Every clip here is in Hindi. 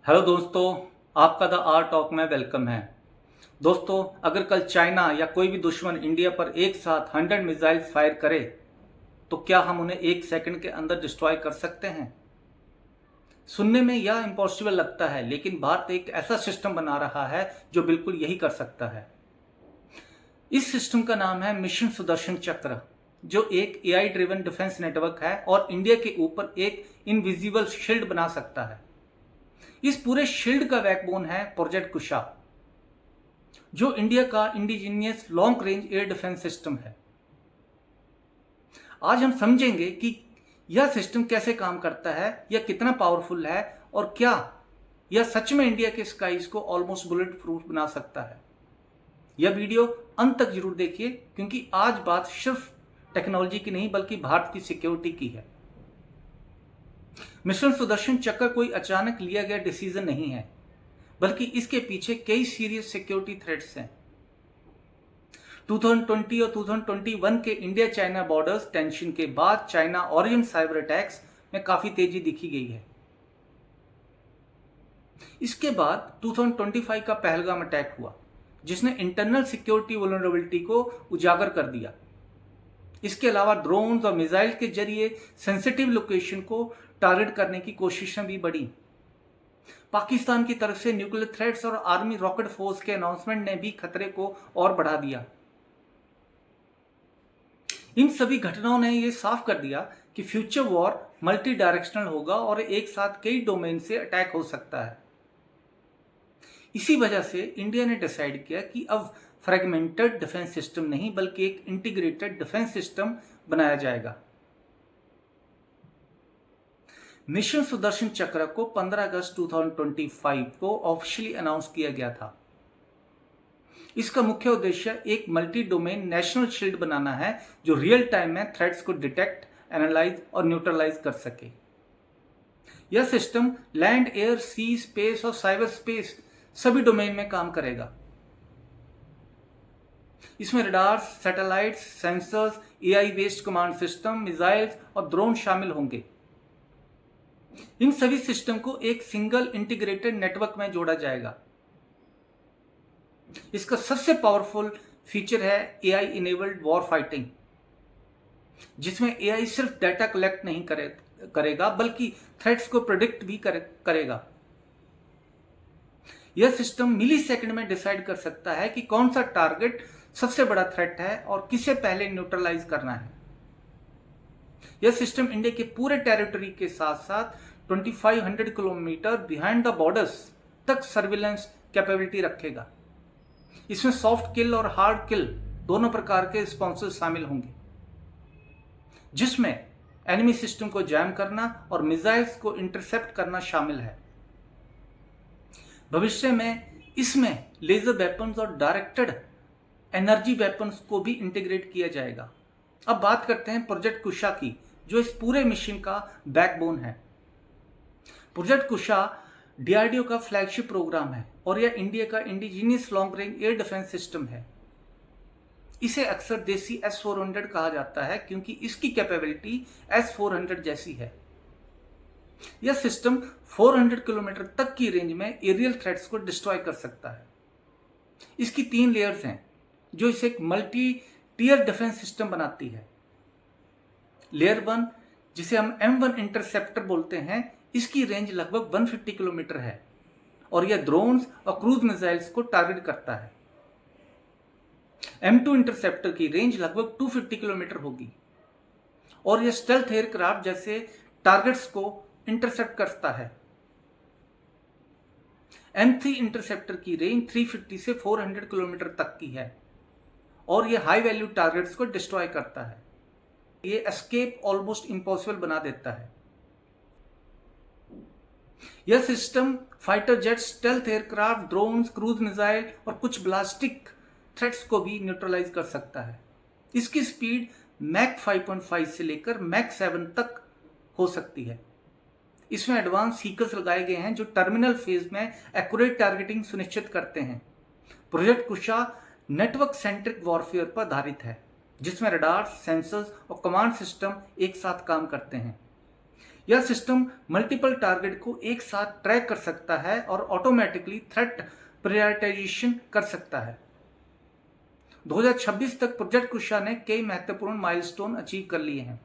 हेलो दोस्तों, आपका द आर्ट टॉक में वेलकम है। दोस्तों, अगर कल चाइना या कोई भी दुश्मन इंडिया पर एक साथ 100 मिसाइल्स फायर करे तो क्या हम उन्हें एक सेकंड के अंदर डिस्ट्रॉय कर सकते हैं? सुनने में यह इम्पॉसिबल लगता है, लेकिन भारत एक ऐसा सिस्टम बना रहा है जो बिल्कुल यही कर सकता है। इस सिस्टम का नाम है मिशन सुदर्शन चक्र, जो एक एआई ड्रिवन डिफेंस नेटवर्क है और इंडिया के ऊपर एक इनविजिबल शील्ड बना सकता है। इस पूरे शील्ड का बैकबोन है प्रोजेक्ट कुशा, जो इंडिया का indigenous long range air defence system है। आज हम समझेंगे कि यह सिस्टम कैसे काम करता है, यह कितना पावरफुल है और क्या यह सच में इंडिया के स्काईज को ऑलमोस्ट बुलेट प्रूफ बना सकता है। यह वीडियो अंत तक जरूर देखिए, क्योंकि आज बात सिर्फ टेक्नोलॉजी की नहीं बल्कि भारत की सिक्योरिटी की है। मिशन सुदर्शन चक्र कोई अचानक लिया गया डिसीजन नहीं है, बल्कि इसके पीछे कई सीरियस सिक्योरिटी थ्रेट्स हैं। 2020 और 2021 के इंडिया चाइना बॉर्डर्स टेंशन के बाद चाइना ओरियन साइबर अटैक्स में काफी तेजी दिखी गई है। इसके बाद 2025 का पहलगाम अटैक हुआ, जिसने इंटरनल सिक्योरिटी वल्नरेबिलिटी को उजागर कर दिया। इसके अलावा ड्रोन्स और मिसाइल के जरिए सेंसिटिव लोकेशन को टारगेट करने की कोशिशें भी बढ़ी। पाकिस्तान की तरफ से न्यूक्लियर थ्रेट्स और आर्मी रॉकेट फोर्स के अनाउंसमेंट ने भी खतरे को और बढ़ा दिया। इन सभी घटनाओं ने यह साफ कर दिया कि फ्यूचर वॉर मल्टी डायरेक्शनल होगा और एक साथ कई डोमेन से अटैक हो सकता है। इसी वजह से इंडिया ने डिसाइड किया कि अब फ्रेगमेंटेड डिफेंस सिस्टम नहीं बल्कि एक इंटीग्रेटेड डिफेंस सिस्टम बनाया जाएगा। मिशन सुदर्शन चक्र को 15 अगस्त 2025 को ऑफिशियली अनाउंस किया गया था। इसका मुख्य उद्देश्य एक मल्टी डोमेन नेशनल शील्ड बनाना है, जो रियल टाइम में थ्रेट्स को डिटेक्ट, एनालाइज और न्यूट्रलाइज कर सके। यह सिस्टम लैंड, एयर, सी, स्पेस और साइबर स्पेस सभी डोमेन में काम करेगा। इसमें radars, satellites, sensors, AI based command system, missiles और ड्रोन शामिल होंगे। इन सभी सिस्टम को एक सिंगल इंटीग्रेटेड नेटवर्क में जोड़ा जाएगा। इसका सबसे पावरफुल फीचर है एआई इनेबल्ड वॉर फाइटिंग, जिसमें एआई सिर्फ डाटा कलेक्ट नहीं करेगा बल्कि थ्रेट्स को प्रेडिक्ट भी करेगा। यह सिस्टम मिली सेकंड में डिसाइड कर सकता है कि कौन सा टारगेट सबसे बड़ा थ्रेट है और किसे पहले न्यूट्रलाइज करना है। यह सिस्टम इंडिया के पूरे टेरिटरी के साथ साथ 2500 किलोमीटर बिहाइंड द बॉर्डर्स तक सर्विलेंस कैपेबिलिटी रखेगा। इसमें सॉफ्ट किल और हार्ड किल दोनों प्रकार के रिस्पॉन्सेज शामिल होंगे, जिसमें एनिमी सिस्टम को जैम करना और मिसाइल्स को इंटरसेप्ट करना शामिल है। भविष्य में इसमें लेजर वेपन्स और डायरेक्टेड एनर्जी वेपन्स को भी इंटीग्रेट किया जाएगा। अब बात करते हैं प्रोजेक्ट कुशा की, जो इस पूरे मिशन का बैकबोन है। प्रोजेक्ट कुशा डीआरडीओ का फ्लैगशिप प्रोग्राम है और यह इंडिया का indigenous long range air defence system है। इसे अक्सर देसी S-400 कहा जाता है, क्योंकि इसकी कैपेबिलिटी S-400 जैसी है। यह सिस्टम 400 किलोमीटर तक की रेंज में एरियल थ्रेट्स को डिस्ट्रॉय कर सकता है। इसकी 3 लेयर्स हैं, जो इसे एक मल्टी टीयर डिफेंस सिस्टम बनाती है। लेयर 1, जिसे हम M1 इंटरसेप्टर बोलते हैं, इसकी रेंज लगभग 150 किलोमीटर है और यह ड्रोन्स और क्रूज मिसाइल्स को टारगेट करता है। M2 इंटरसेप्टर की रेंज लगभग 250 किलोमीटर होगी और यह स्टेल्थ एयरक्राफ्ट जैसे टारगेट्स को इंटरसेप्ट करता है। M3 इंटरसेप्टर की रेंज 350 से 400 किलोमीटर तक की है और यह हाई वैल्यू टारगेट्स को डिस्ट्रॉय करता है। यह एस्केप ऑलमोस्ट इम्पॉसिबल बना देता है। यह system fighter jet, stealth aircraft, drones, cruise missile और कुछ ब्लास्टिक थ्रेट्स को भी न्यूट्रलाइज कर सकता है। इसकी स्पीड मैक 5.5 से लेकर मैक 7 तक हो सकती है। इसमें एडवांस सीकर्स लगाए गए हैं, जो टर्मिनल फेज में एक्यूरेट टारगेटिंग सुनिश्चित करते हैं। प्रोजेक्ट कुशा नेटवर्क सेंट्रिक वॉरफेयर पर आधारित है, जिसमें रडार, सेंसर्स और कमांड सिस्टम एक साथ काम करते हैं। यह सिस्टम मल्टीपल टारगेट को एक साथ ट्रैक कर सकता है और ऑटोमेटिकली थ्रेट प्रायोरिटाइजेशन कर सकता है। 2026 तक प्रोजेक्ट कुशा ने कई महत्वपूर्ण माइलस्टोन अचीव कर लिए हैं।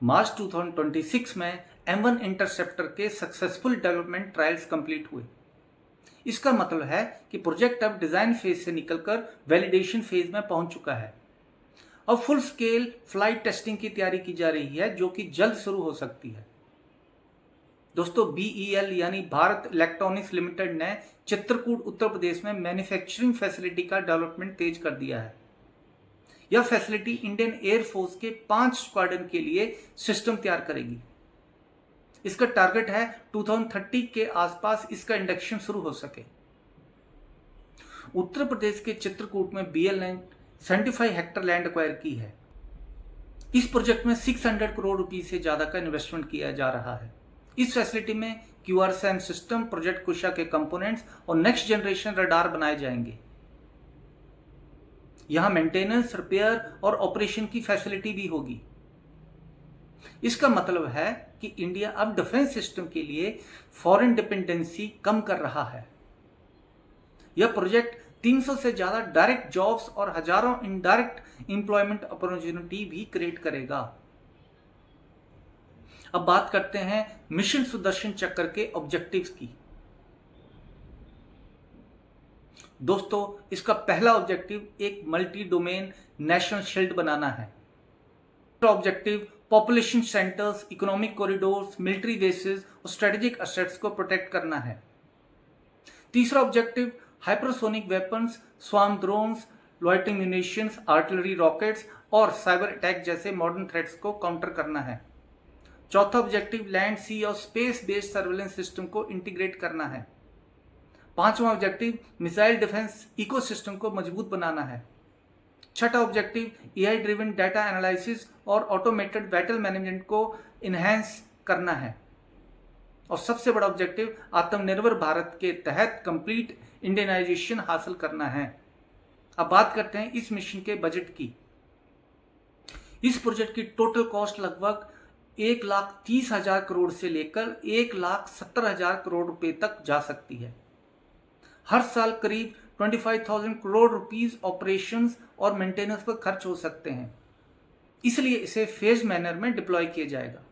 मार्च 2026 में M1 इंटरसेप्टर के सक्सेसफुल डेवलपमेंट ट्रायल्स कंप्लीट हुए। इसका मतलब है कि प्रोजेक्ट अब डिजाइन फेज से निकलकर वैलिडेशन फेज में पहुंच चुका है। अब फुल स्केल फ्लाइट टेस्टिंग की तैयारी की जा रही है, जो कि जल्द शुरू हो सकती है। दोस्तों, BEL यानी भारत इलेक्ट्रॉनिक्स लिमिटेड ने चित्रकूट उत्तर प्रदेश में मैन्युफैक्चरिंग फैसिलिटी का डेवलपमेंट तेज कर दिया है। यह फैसिलिटी इंडियन एयरफोर्स के 5 स्क्वाड्रन के लिए सिस्टम तैयार करेगी। इसका टारगेट है 2030 के आसपास इसका इंडक्शन शुरू हो सके। उत्तर प्रदेश के चित्रकूट में BEL ने 75 हेक्टर लैंड एक्वायर की है। इस प्रोजेक्ट में 600 करोड़ रुपए से ज्यादा का इन्वेस्टमेंट किया जा रहा है। इस फैसिलिटी में QRSAM सिस्टम, प्रोजेक्ट कुशा के कंपोनेंट्स और नेक्स्ट जनरेशन रडार बनाए जाएंगे। यहां मेंटेनेंस, रिपेयर और ऑपरेशन की फैसिलिटी भी होगी। इसका मतलब है कि इंडिया अब डिफेंस सिस्टम के लिए फॉरेन डिपेंडेंसी कम कर रहा है। यह प्रोजेक्ट 300 से ज्यादा डायरेक्ट जॉब्स और हजारों इनडायरेक्ट एम्प्लॉयमेंट अपॉर्चुनिटी भी क्रिएट करेगा। अब बात करते हैं मिशन सुदर्शन चक्र के ऑब्जेक्टिव्स की। दोस्तों, इसका पहला ऑब्जेक्टिव एक मल्टी डोमेन नेशनल शील्ड बनाना है। दूसरा objective population centres, economic corridors, military bases और स्ट्रेटेजिक एसेट्स को प्रोटेक्ट करना है। तीसरा objective hypersonic weapons, swarm drones, loitering munitions, artillery rockets और साइबर अटैक जैसे मॉडर्न थ्रेट्स को काउंटर करना है। चौथा ऑब्जेक्टिव लैंड, सी और स्पेस बेस्ड सर्वेलेंस सिस्टम को इंटीग्रेट करना है। पांचवा ऑब्जेक्टिव मिसाइल डिफेंस इकोसिस्टम को मजबूत बनाना है। छठा objective AI driven data analysis और ऑटोमेटेड बैटल मैनेजमेंट को इनहेंस करना है। और सबसे बड़ा ऑब्जेक्टिव आत्मनिर्भर भारत के तहत कंप्लीट इंडियनाइजेशन हासिल करना है। अब बात करते हैं इस मिशन के बजट की। इस प्रोजेक्ट की टोटल कॉस्ट लगभग 1,30,000 करोड़ से लेकर 1,70,000 करोड़ रुपए तक जा सकती है। हर साल करीब 25,000 करोड़ रुपीस ऑपरेशंस और मेंटेनेंस पर खर्च हो सकते हैं। इसलिए इसे फेज मैनर में डिप्लॉय किया जाएगा,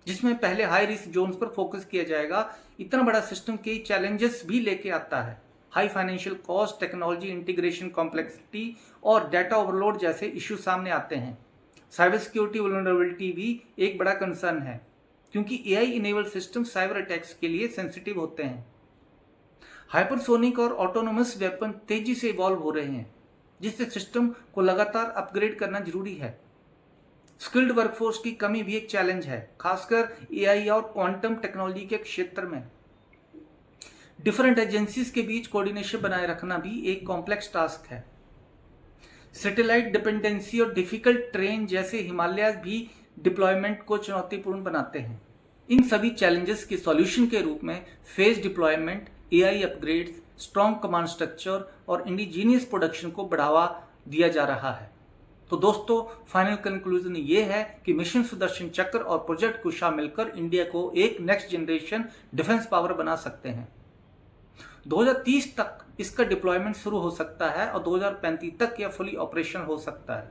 जिसमें पहले हाई रिस्क जोन्स पर फोकस किया जाएगा। इतना बड़ा सिस्टम कई चैलेंजेस भी लेके आता है। High financial cost, technology integration complexity और डाटा ओवरलोड जैसे इश्यू सामने आते हैं। साइबर सिक्योरिटी वल्नरेबिलिटी भी एक बड़ा कंसर्न है, क्योंकि AI enabled system cyber attacks के लिए सेंसिटिव होते हैं। हाइपरसोनिक और ऑटोनोमस वेपन तेजी से इवॉल्व हो रहे हैं, जिससे सिस्टम को लगातार अपग्रेड करना जरूरी है। स्किल्ड वर्कफोर्स की कमी भी एक चैलेंज है, खासकर AI और क्वांटम टेक्नोलॉजी के क्षेत्र में। डिफरेंट एजेंसीज के बीच कोऑर्डिनेशन बनाए रखना भी एक कॉम्प्लेक्स टास्क है। सैटेलाइट डिपेंडेंसी और डिफिकल्ट ट्रेन जैसे हिमालयाज भी डिप्लॉयमेंट को चुनौतीपूर्ण बनाते हैं। इन सभी चैलेंजेस के सॉल्यूशन के रूप में phase deployment, AI upgrades, strong command structure और इंडिजीनियस प्रोडक्शन को बढ़ावा दिया जा रहा है। तो दोस्तों, फाइनल कंक्लूजन ये है कि मिशन सुदर्शन चक्र और प्रोजेक्ट कुशा मिलकर इंडिया को एक नेक्स्ट जनरेशन डिफेंस पावर बना सकते हैं। 2030 तक इसका डिप्लॉयमेंट शुरू हो सकता है और 2035 तक यह फुली ऑपरेशनल हो सकता है।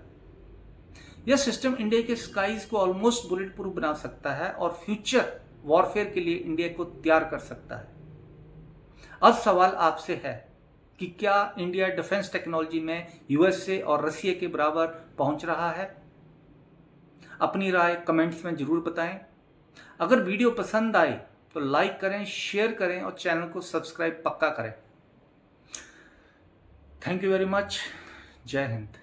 यह सिस्टम इंडिया के स्काईज को ऑलमोस्ट बुलेट प्रूफ बना सकता है और फ्यूचर वॉरफेयर के लिए इंडिया को तैयार कर सकता है। अब सवाल आपसे है कि क्या इंडिया डिफेंस टेक्नोलॉजी में USA और रसिया के बराबर पहुंच रहा है? अपनी राय कमेंट्स में जरूर बताएं। अगर वीडियो पसंद आए तो लाइक करें, शेयर करें और चैनल को सब्सक्राइब पक्का करें। Thank you very much. जय हिंद।